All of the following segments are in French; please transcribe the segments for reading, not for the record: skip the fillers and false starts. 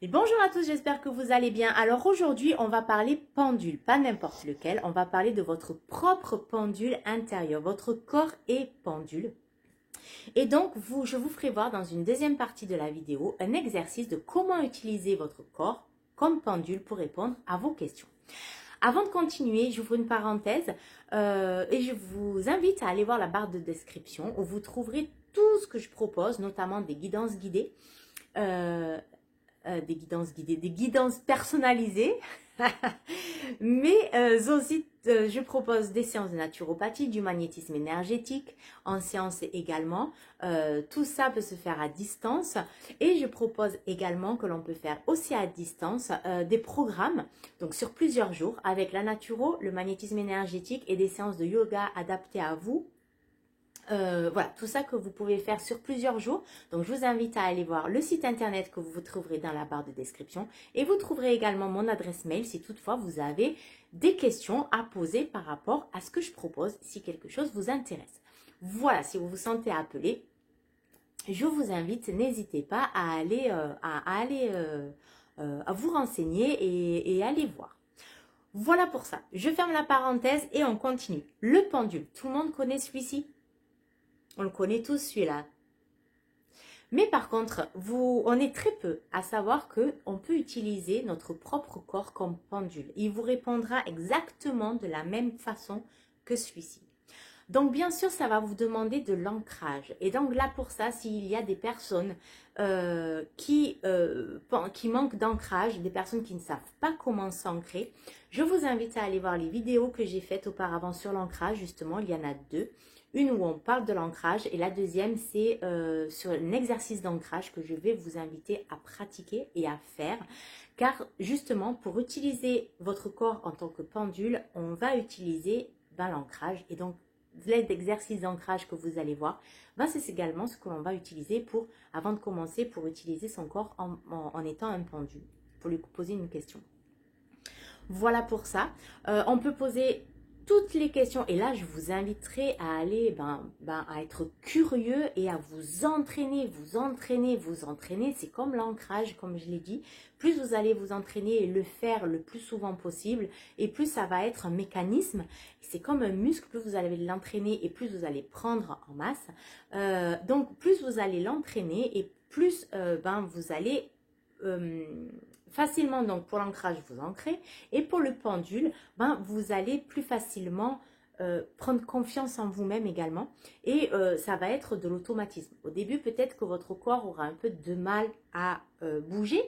Et bonjour à tous, j'espère que vous allez bien. Alors aujourd'hui, on va parler pendule, pas n'importe lequel. On va parler de votre propre pendule intérieur. Votre corps est pendule. Et donc, je vous ferai voir dans une deuxième partie de la vidéo un exercice de comment utiliser votre corps comme pendule pour répondre à vos questions. Avant de continuer, j'ouvre une parenthèse et je vous invite à aller voir la barre de description où vous trouverez tout ce que je propose, notamment des guidances guidées. Des guidances personnalisées, mais aussi je propose des séances de naturopathie, du magnétisme énergétique, en séance également. Tout ça peut se faire à distance et je propose également que l'on peut faire aussi à distance des programmes, donc sur plusieurs jours, avec la naturo, le magnétisme énergétique et des séances de yoga adaptées à vous. Voilà, tout ça que vous pouvez faire sur plusieurs jours. Donc, je vous invite à aller voir le site internet que vous trouverez dans la barre de description. Et vous trouverez également mon adresse mail si toutefois vous avez des questions à poser par rapport à ce que je propose, si quelque chose vous intéresse. Voilà, si vous vous sentez appelé, je vous invite, n'hésitez pas à aller, à vous renseigner et aller voir. Voilà pour ça. Je ferme la parenthèse et on continue. Le pendule, tout le monde connaît celui-ci? On le connaît tous celui-là. Mais par contre, on est très peu à savoir qu'on peut utiliser notre propre corps comme pendule. Il vous répondra exactement de la même façon que celui-ci. Donc bien sûr, ça va vous demander de l'ancrage. Et donc là pour ça, s'il y a des personnes qui manquent d'ancrage, des personnes qui ne savent pas comment s'ancrer, je vous invite à aller voir les vidéos que j'ai faites auparavant sur l'ancrage. Justement, il y en a deux. Une où on parle de l'ancrage et la deuxième c'est sur un exercice d'ancrage que je vais vous inviter à pratiquer et à faire. Car justement, pour utiliser votre corps en tant que pendule, on va utiliser l'ancrage. Et donc, l'aide d'exercice d'ancrage que vous allez voir, c'est également ce que l'on va utiliser avant de commencer, pour utiliser son corps en étant un pendule, pour lui poser une question. Voilà pour ça. On peut poser toutes les questions et là je vous inviterai à aller à être curieux et à vous entraîner, c'est comme l'ancrage, comme je l'ai dit. Plus vous allez vous entraîner et le faire le plus souvent possible, et plus ça va être un mécanisme. C'est comme un muscle, plus vous allez l'entraîner et plus vous allez prendre en masse. Donc plus vous allez l'entraîner et plus vous allez facilement, donc pour l'ancrage vous ancrez, et pour le pendule vous allez plus facilement prendre confiance en vous-même également, et ça va être de l'automatisme. Au début peut-être que votre corps aura un peu de mal à bouger,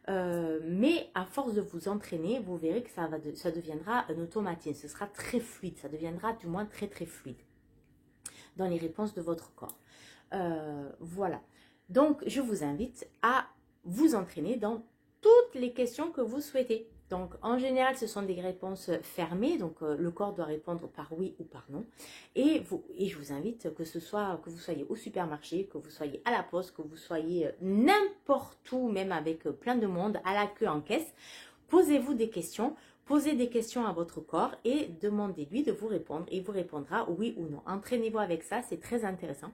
mais à force de vous entraîner, vous verrez que ça deviendra un automatisme, ce sera très fluide, ça deviendra du moins très très fluide dans les réponses de votre corps. Voilà, donc je vous invite à vous entraîner dans toutes les questions que vous souhaitez. Donc en général ce sont des réponses fermées, donc le corps doit répondre par oui ou par non, et je vous invite que vous soyez au supermarché, que vous soyez à la poste, que vous soyez n'importe où, même avec plein de monde, à la queue en caisse, posez-vous des questions. Posez des questions à votre corps et demandez-lui de vous répondre. Il vous répondra oui ou non. Entraînez-vous avec ça, c'est très intéressant.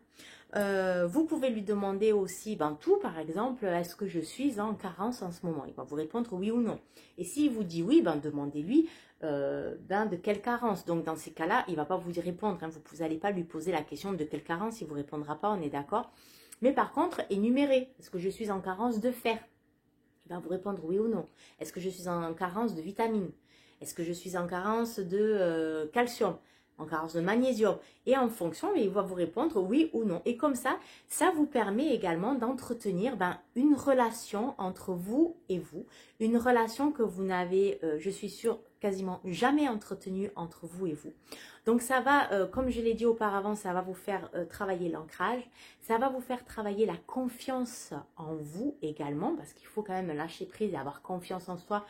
Vous pouvez lui demander aussi tout, par exemple, est-ce que je suis en carence en ce moment? Il va vous répondre oui ou non. Et s'il vous dit oui, demandez-lui de quelle carence. Donc dans ces cas-là, il ne va pas vous répondre. Vous n'allez pas lui poser la question de quelle carence, il ne vous répondra pas, on est d'accord. Mais par contre, énumérez. Est-ce que je suis en carence de fer? Il va vous répondre oui ou non. Est-ce que je suis en carence de vitamines? Est-ce que je suis en carence de calcium? En carence de magnésium? Et en fonction, il va vous répondre oui ou non. Et comme ça vous permet également d'entretenir une relation entre vous et vous. Une relation que vous n'avez, je suis sûre, quasiment jamais entretenue entre vous et vous. Donc ça va, comme je l'ai dit auparavant, ça va vous faire travailler l'ancrage, ça va vous faire travailler la confiance en vous également, parce qu'il faut quand même lâcher prise et avoir confiance en soi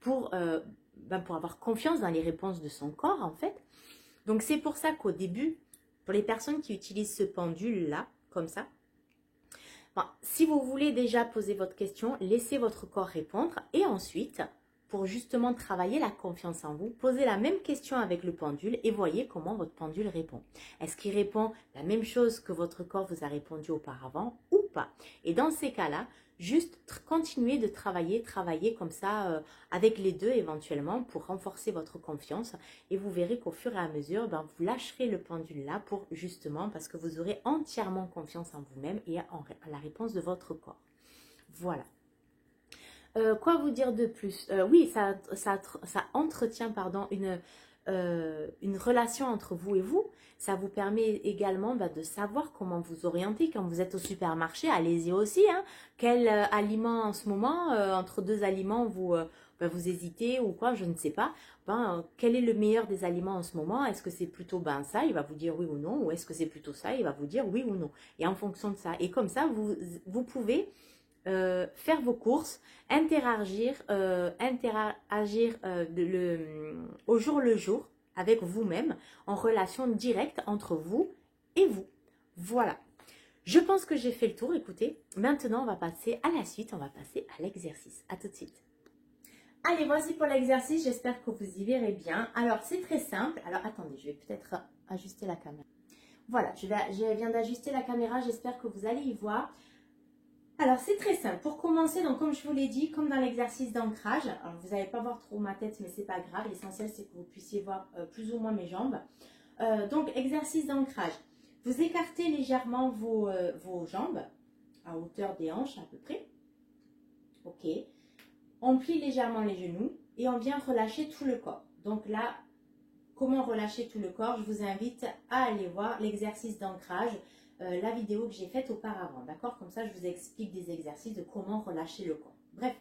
pour avoir confiance dans les réponses de son corps en fait. Donc c'est pour ça qu'au début, pour les personnes qui utilisent ce pendule-là, comme ça, si vous voulez déjà poser votre question, laissez votre corps répondre et ensuite, pour justement travailler la confiance en vous, posez la même question avec le pendule et voyez comment votre pendule répond. Est-ce qu'il répond la même chose que votre corps vous a répondu auparavant ou pas? Et dans ces cas-là, Juste continuer de travailler comme ça avec les deux éventuellement pour renforcer votre confiance. Et vous verrez qu'au fur et à mesure, ben, vous lâcherez le pendule là pour justement, parce que vous aurez entièrement confiance en vous-même et en la réponse de votre corps. Voilà. Quoi vous dire de plus? Oui, ça entretient pardon, une relation entre vous et vous. Ça vous permet également de savoir comment vous orienter quand vous êtes au supermarché. Allez-y aussi. Hein. Quel aliment en ce moment, entre deux aliments, vous hésitez ou quoi, je ne sais pas. Quel est le meilleur des aliments en ce moment? Est-ce que c'est plutôt ça, il va vous dire oui ou non, ou est-ce que c'est plutôt ça, il va vous dire oui ou non. Et en fonction de ça, et comme ça, vous pouvez faire vos courses, interagir au jour le jour avec vous-même, en relation directe entre vous et vous. Voilà. Je pense que j'ai fait le tour. Écoutez, maintenant on va passer à la suite, on va passer à l'exercice. À tout de suite. Allez, voici pour l'exercice, j'espère que vous y verrez bien. Alors, c'est très simple. Alors, attendez, je vais peut-être ajuster la caméra. Voilà, je viens d'ajuster la caméra, j'espère que vous allez y voir. Alors, c'est très simple. Pour commencer, donc comme je vous l'ai dit, comme dans l'exercice d'ancrage, alors vous n'allez pas voir trop ma tête, mais c'est pas grave. L'essentiel, c'est que vous puissiez voir plus ou moins mes jambes. Donc, exercice d'ancrage. Vous écartez légèrement vos jambes à hauteur des hanches à peu près. Ok. On plie légèrement les genoux et on vient relâcher tout le corps. Donc là, comment relâcher tout le corps? Je vous invite à aller voir l'exercice d'ancrage. La vidéo que j'ai faite auparavant, d'accord? Comme ça, je vous explique des exercices de comment relâcher le corps. Bref,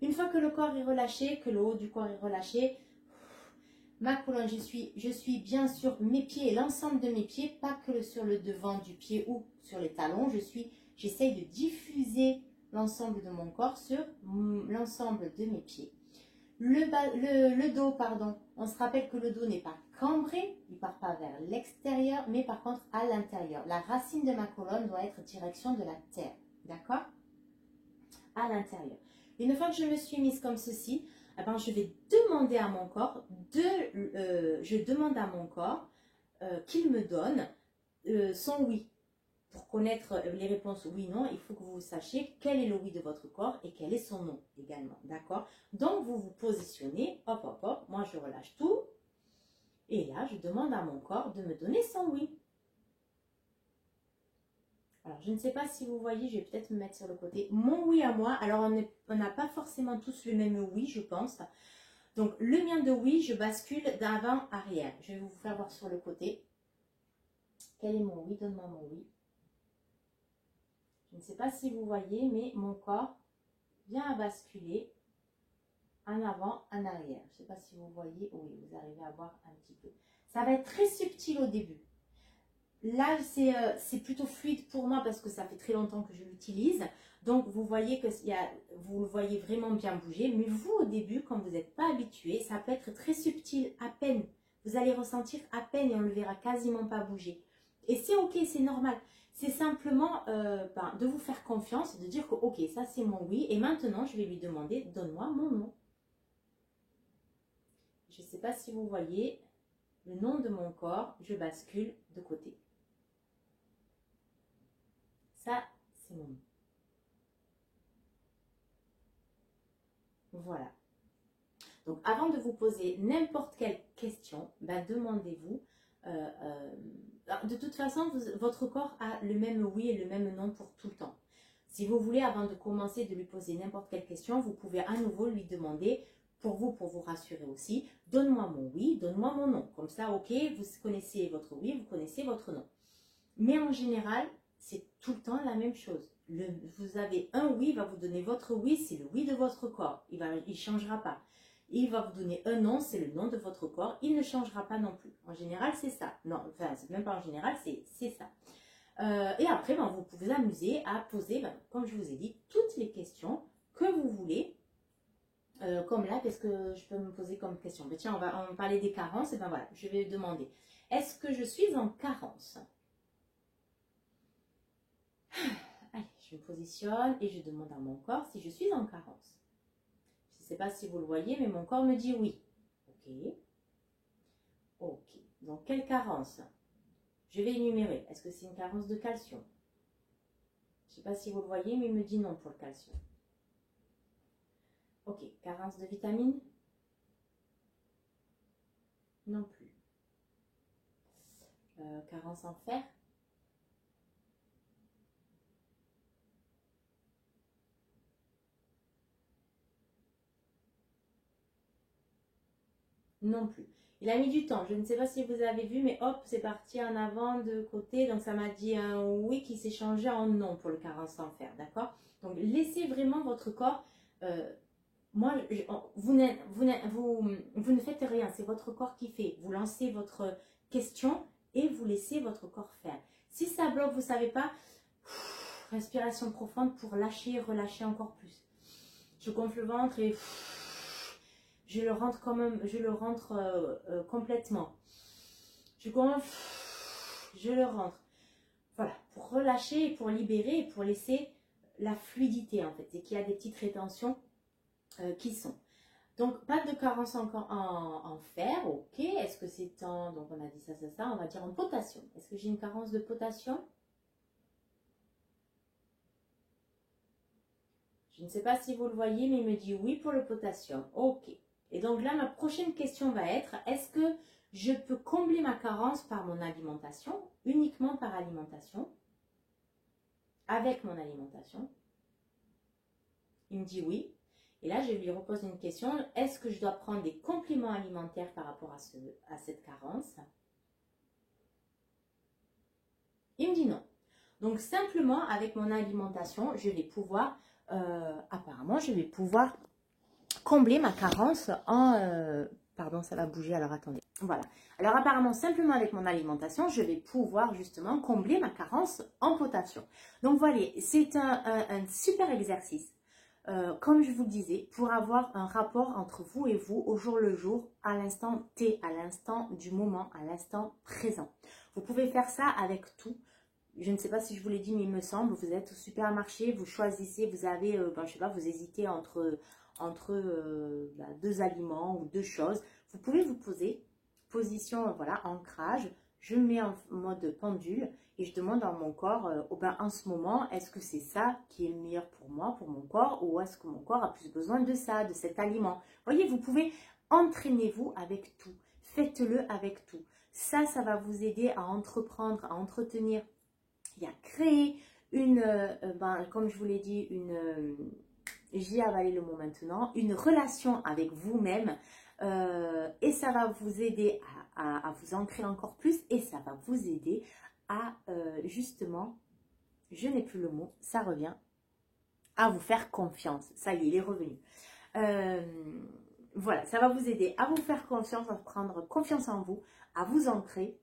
une fois que le corps est relâché, que le haut du corps est relâché, ma colonne, je suis bien sur mes pieds, l'ensemble de mes pieds, pas que sur le devant du pied ou sur les talons. J'essaye de diffuser l'ensemble de mon corps sur l'ensemble de mes pieds. Le dos, pardon, on se rappelle que le dos n'est pas cambré, il ne part pas vers l'extérieur, mais par contre à l'intérieur. La racine de ma colonne doit être direction de la terre, d'accord? À l'intérieur. Une fois que je me suis mise comme ceci, eh ben, je vais demander à mon corps, qu'il me donne son oui. Pour connaître les réponses oui/non, il faut que vous sachiez quel est le oui de votre corps et quel est son non également, d'accord? Donc, vous vous positionnez, hop, hop, hop, moi je relâche tout. Et là, je demande à mon corps de me donner son oui. Alors, je ne sais pas si vous voyez, je vais peut-être me mettre sur le côté. Mon oui à moi, alors on n'a pas forcément tous le même oui, je pense. Donc, le mien de oui, je bascule d'avant-arrière. Je vais vous faire voir sur le côté. Quel est mon oui? Donne-moi mon oui. Je ne sais pas si vous voyez, mais mon corps vient à basculer en avant, en arrière. Je ne sais pas si vous voyez. Oui, vous arrivez à voir un petit peu. Ça va être très subtil au début. Là, c'est plutôt fluide pour moi parce que ça fait très longtemps que je l'utilise. Donc, vous voyez que vous le voyez vraiment bien bouger. Mais vous, au début, quand vous n'êtes pas habitué, ça peut être très subtil, à peine. Vous allez ressentir à peine et on ne le verra quasiment pas bouger. Et c'est ok, c'est normal. C'est simplement de vous faire confiance, de dire que ok, ça c'est mon oui. Et maintenant, je vais lui demander, donne-moi mon nom. Je ne sais pas si vous voyez le nom de mon corps, je bascule de côté. Ça, c'est mon nom. Voilà. Donc, avant de vous poser n'importe quelle question, demandez-vous. De toute façon, votre corps a le même oui et le même non pour tout le temps. Si vous voulez, avant de commencer de lui poser n'importe quelle question, vous pouvez à nouveau lui demander, pour vous rassurer aussi, donne-moi mon oui, donne-moi mon non. Comme ça, ok, vous connaissez votre oui, vous connaissez votre non. Mais en général, c'est tout le temps la même chose. Vous avez un oui, il va vous donner votre oui, c'est le oui de votre corps. Il ne changera pas. Il va vous donner un non, c'est le non de votre corps. Il ne changera pas non plus. En général, c'est ça. Non, enfin, c'est même pas en général, c'est ça. Et après, vous pouvez vous amuser à poser, comme je vous ai dit, toutes les questions que vous voulez. Comme là, qu'est-ce que je peux me poser comme question? Tiens, on va parler des carences. Et voilà, je vais demander, est-ce que je suis en carence? Allez, je me positionne et je demande à mon corps si je suis en carence. Je ne sais pas si vous le voyez, mais mon corps me dit oui. Ok. Ok. Donc, quelle carence? Je vais énumérer. Est-ce que c'est une carence de calcium? sais pas si vous le voyez, mais il me dit non pour le calcium. Ok, carence de vitamines? Non plus. Carence en fer? Non plus. Il a mis du temps. Je ne sais pas si vous avez vu, mais hop, c'est parti en avant de côté. Donc, ça m'a dit un oui qui s'est changé en non pour le carence en fer. D'accord? Donc, laissez vraiment votre corps. Moi, vous ne faites rien. C'est votre corps qui fait. Vous lancez votre question et vous laissez votre corps faire. Si ça bloque, vous ne savez pas, respiration profonde pour lâcher, relâcher encore plus. Je gonfle le ventre et je le rentre quand même, je le rentre complètement. Je gonfle, je le rentre. Voilà, pour relâcher, pour libérer, pour laisser la fluidité en fait. Et qu'il y a des petites rétentions qui sont. Donc, pas de carence en fer, ok. Est-ce que c'est en, donc on a dit ça, on va dire en potassium. Est-ce que j'ai une carence de potassium? Je ne sais pas si vous le voyez, mais il me dit oui pour le potassium. Ok. Et donc là, ma prochaine question va être, est-ce que je peux combler ma carence par mon alimentation, uniquement par alimentation, avec mon alimentation? Il me dit oui. Et là, je lui repose une question, est-ce que je dois prendre des compléments alimentaires par rapport à cette carence? Il me dit non. Donc simplement, avec mon alimentation, je vais pouvoir, apparemment, je vais pouvoir combler ma carence en... pardon, ça va bouger, alors attendez. Voilà. Alors apparemment, simplement avec mon alimentation, je vais pouvoir justement combler ma carence en potassium. Donc voilà, c'est un super exercice. Comme je vous le disais, pour avoir un rapport entre vous et vous au jour le jour, à l'instant T, à l'instant du moment, à l'instant présent. Vous pouvez faire ça avec tout. Je ne sais pas si je vous l'ai dit, mais il me semble, vous êtes au supermarché, vous choisissez, vous avez, je sais pas, vous hésitez entre deux aliments ou deux choses. Vous pouvez vous poser, position, voilà, ancrage. Je me mets en mode pendule et je demande à mon corps, en ce moment, est-ce que c'est ça qui est le meilleur pour moi, pour mon corps, ou est-ce que mon corps a plus besoin de ça, de cet aliment? Vous voyez, vous pouvez entraînez-vous avec tout. Faites-le avec tout. Ça va vous aider à entreprendre, à entretenir, et à créer une, comme je vous l'ai dit, j'y avalé le mot maintenant, une relation avec vous-même et ça va vous aider à vous ancrer encore plus et ça va vous aider à justement, je n'ai plus le mot, ça revient, à vous faire confiance. Ça y est, il est revenu. Voilà, ça va vous aider à vous faire confiance, à prendre confiance en vous, à vous ancrer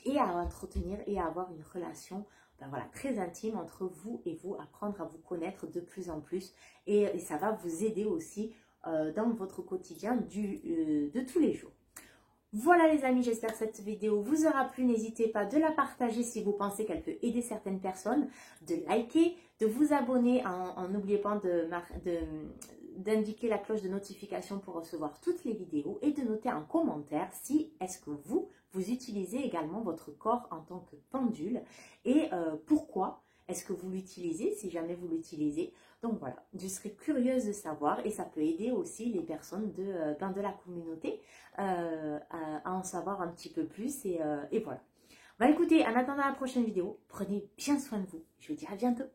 et à entretenir et à avoir une relation voilà, très intime entre vous et vous, apprendre à vous connaître de plus en plus et ça va vous aider aussi dans votre quotidien de tous les jours. Voilà les amis, j'espère que cette vidéo vous aura plu. N'hésitez pas de la partager si vous pensez qu'elle peut aider certaines personnes, de liker, de vous abonner en n'oubliez pas d'indiquer la cloche de notification pour recevoir toutes les vidéos et de noter un commentaire si est-ce que vous utilisez également votre corps en tant que pendule et pourquoi est-ce que vous l'utilisez si jamais vous l'utilisez. Donc voilà, je serais curieuse de savoir et ça peut aider aussi les personnes de la communauté à en savoir un petit peu plus et voilà. Bah écoutez, en attendant la prochaine vidéo, prenez bien soin de vous. Je vous dis à bientôt.